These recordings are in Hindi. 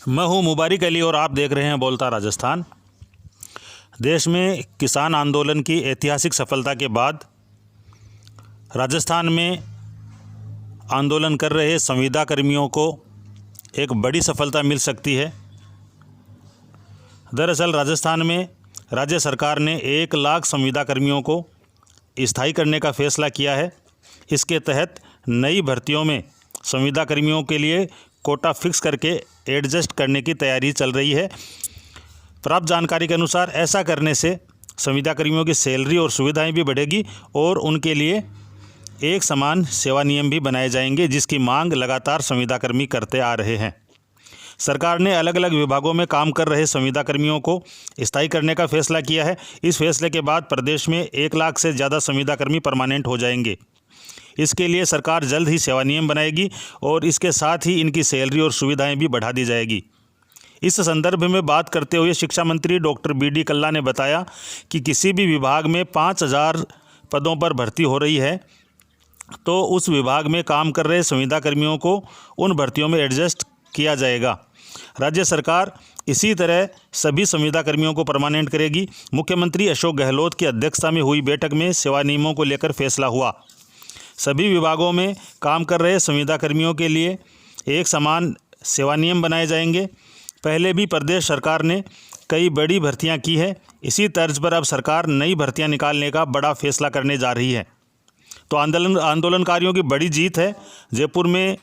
मैं हूं मुबारिक अली और आप देख रहे हैं बोलता राजस्थान। देश में किसान आंदोलन की ऐतिहासिक सफलता के बाद राजस्थान में आंदोलन कर रहे संविदा कर्मियों को एक बड़ी सफलता मिल सकती है। दरअसल राजस्थान में राज्य सरकार ने 1 लाख संविदा कर्मियों को स्थायी करने का फैसला किया है। इसके तहत नई भर्तियों में संविदा कर्मियों के लिए कोटा फिक्स करके एडजस्ट करने की तैयारी चल रही है। प्राप्त जानकारी के अनुसार ऐसा करने से संविदा कर्मियों की सैलरी और सुविधाएं भी बढ़ेगी और उनके लिए एक समान सेवा नियम भी बनाए जाएंगे, जिसकी मांग लगातार संविदा कर्मी करते आ रहे हैं। सरकार ने अलग अलग विभागों में काम कर रहे संविदा कर्मियों को स्थायी करने का फैसला किया है। इस फैसले के बाद प्रदेश में 1 लाख से ज़्यादा संविदा कर्मी परमानेंट हो जाएंगे। इसके लिए सरकार जल्द ही सेवा नियम बनाएगी और इसके साथ ही इनकी सैलरी और सुविधाएं भी बढ़ा दी जाएगी। इस संदर्भ में बात करते हुए शिक्षा मंत्री डॉक्टर बी.डी. कल्ला ने बताया कि किसी भी विभाग में 5000 पदों पर भर्ती हो रही है तो उस विभाग में काम कर रहे संविदा कर्मियों को उन भर्तियों में एडजस्ट किया जाएगा। राज्य सरकार इसी तरह सभी संविदा कर्मियों को परमानेंट करेगी। मुख्यमंत्री अशोक गहलोत की अध्यक्षता में हुई बैठक में सेवा नियमों को लेकर फैसला हुआ। सभी विभागों में काम कर रहे संविदा कर्मियों के लिए एक समान सेवा नियम बनाए जाएंगे। पहले भी प्रदेश सरकार ने कई बड़ी भर्तियां की है। इसी तर्ज पर अब सरकार नई भर्तियां निकालने का बड़ा फैसला करने जा रही है। तो आंदोलनकारियों की बड़ी जीत है। जयपुर में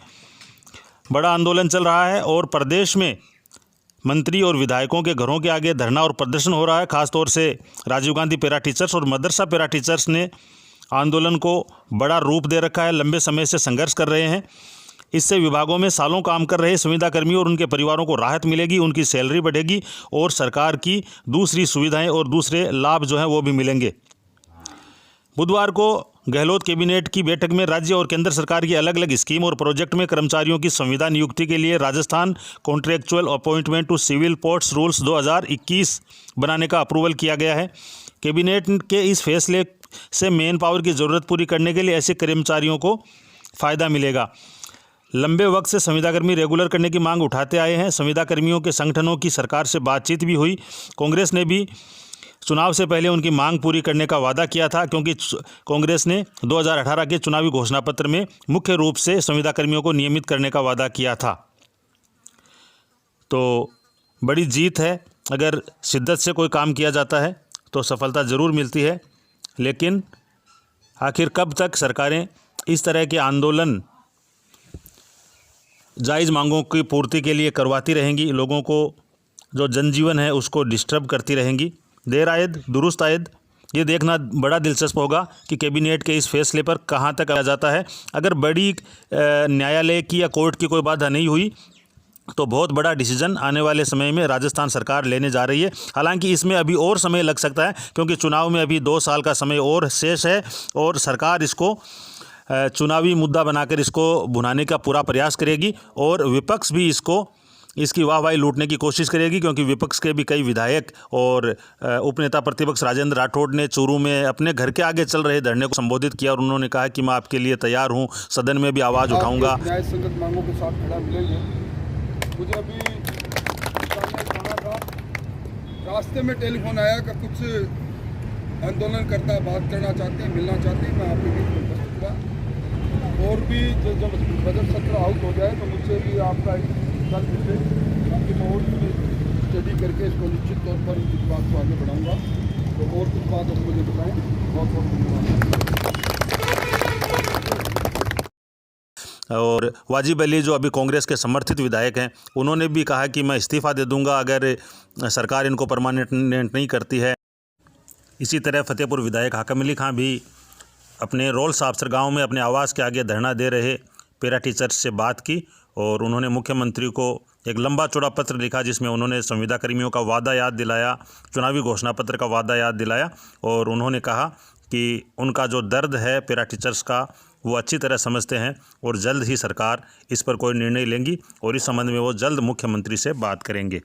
बड़ा आंदोलन चल रहा है और प्रदेश में मंत्री और विधायकों के घरों के आगे धरना और प्रदर्शन हो रहा है। खासतौर से राजीव गांधी पैरा टीचर्स और मदरसा पैरा टीचर्स ने आंदोलन को बड़ा रूप दे रखा है। लंबे समय से संघर्ष कर रहे हैं। इससे विभागों में सालों काम कर रहे संविदा कर्मी और उनके परिवारों को राहत मिलेगी, उनकी सैलरी बढ़ेगी और सरकार की दूसरी सुविधाएं और दूसरे लाभ जो हैं वो भी मिलेंगे। बुधवार को गहलोत कैबिनेट की बैठक में राज्य और केंद्र सरकार की अलग अलग स्कीम और प्रोजेक्ट में कर्मचारियों की संविदा नियुक्ति के लिए Rajasthan contractual appointment to civil posts rules 2021 बनाने का अप्रूवल किया गया है। कैबिनेट के इस फैसले से मैन पावर की ज़रूरत पूरी करने के लिए ऐसे कर्मचारियों को फ़ायदा मिलेगा। लंबे वक्त से संविदाकर्मी रेगुलर करने की मांग उठाते आए हैं। संविदा कर्मियों के संगठनों की सरकार से बातचीत भी हुई। कांग्रेस ने भी चुनाव से पहले उनकी मांग पूरी करने का वादा किया था, क्योंकि कांग्रेस ने 2018 के चुनावी घोषणापत्र में मुख्य रूप से संविदा कर्मियों को नियमित करने का वादा किया था। तो बड़ी जीत है। अगर शिद्दत से कोई काम किया जाता है तो सफलता ज़रूर मिलती है, लेकिन आखिर कब तक सरकारें इस तरह के आंदोलन जायज़ मांगों की पूर्ति के लिए करवाती रहेंगी, लोगों को जो जनजीवन है उसको डिस्टर्ब करती रहेंगी। देर आयद दुरुस्त आयद ये देखना बड़ा दिलचस्प होगा कि कैबिनेट के इस फैसले पर कहां तक आ जाता है। अगर बड़ी न्यायालय की या कोर्ट की कोई बाधा नहीं हुई तो बहुत बड़ा डिसीजन आने वाले समय में राजस्थान सरकार लेने जा रही है। हालांकि इसमें अभी और समय लग सकता है, क्योंकि चुनाव में अभी 2 साल का समय और शेष है और सरकार इसको चुनावी मुद्दा बनाकर इसको भुनाने का पूरा प्रयास करेगी और विपक्ष भी इसकी वाहवाही लूटने की कोशिश करेगी, क्योंकि विपक्ष के भी कई विधायक और उपनेता प्रतिपक्ष राजेंद्र राठौड़ ने चूरू में अपने घर के आगे चल रहे धरने को संबोधित किया और उन्होंने कहा कि मैं आपके लिए तैयार हूं, सदन में भी आवाज़ उठाऊंगा। न्याय संगत मांगों के साथ खड़ा मिलेंगे। मुझे अभी खाना था, रास्ते में टेलीफोन आया कि कुछ आंदोलनकर्ता बात करना चाहते हैं, मिलना चाहते हैं। मैं आपके बीच में उपस्थित हुआ और भी जब बजट सत्र आउट हो जाए तो मुझसे भी आपका कल मिले, ताकि मैं और भी स्टडी करके इसको निश्चित तौर पर इस बात को आगे बढ़ाऊँगा। तो और कुछ बात आप मुझे बताएँ। बहुत बहुत धन्यवाद। और वाजिब अली जो अभी कांग्रेस के समर्थित विधायक हैं, उन्होंने भी कहा कि मैं इस्तीफ़ा दे दूंगा अगर सरकार इनको परमानेंट नहीं करती है। इसी तरह फतेहपुर विधायक हाकम अली खां भी अपने रोल्स अफसर गाँव में अपने आवास के आगे धरना दे रहे पैरा टीचर्स से बात की और उन्होंने मुख्यमंत्री को एक लंबा चौड़ा पत्र लिखा, जिसमें उन्होंने संविदा कर्मियों का वादा याद दिलाया, चुनावी घोषणा पत्र का वादा याद दिलाया और उन्होंने कहा कि उनका जो दर्द है पैरा टीचर्स का वो अच्छी तरह समझते हैं और जल्द ही सरकार इस पर कोई निर्णय लेंगी और इस संबंध में वो जल्द मुख्यमंत्री से बात करेंगे।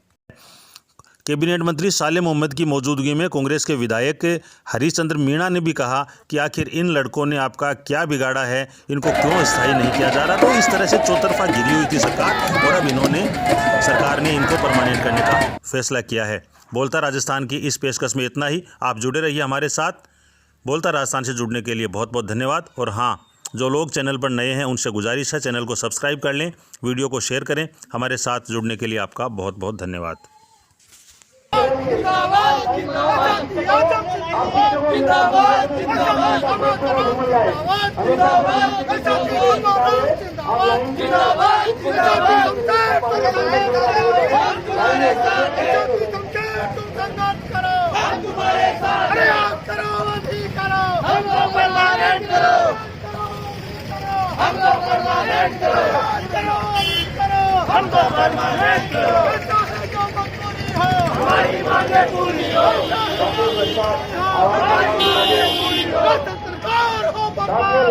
कैबिनेट मंत्री साले मोहम्मद की मौजूदगी में कांग्रेस के विधायक हरीशचंद्र मीणा ने भी कहा कि आखिर इन लड़कों ने आपका क्या बिगाड़ा है, इनको क्यों स्थायी नहीं किया जा रहा। तो इस तरह से चौतरफा घिरी हुई थी सरकार और अब सरकार ने इनको परमानेंट करने का फैसला किया है। बोलता राजस्थान की इस पेशकश में इतना ही। आप जुड़े रहिए हमारे साथ। बोलता राजस्थान से जुड़ने के लिए बहुत बहुत धन्यवाद। और हाँ, जो लोग चैनल पर नए हैं उनसे गुजारिश है, चैनल को सब्सक्राइब कर लें, वीडियो को शेयर करें। हमारे साथ जुड़ने के लिए आपका बहुत बहुत धन्यवाद। हमको परमानेंट करो, हमारी मांगे पूरी हो, हमारी मांगे पूरी हो, सरकार हो बर्बाद।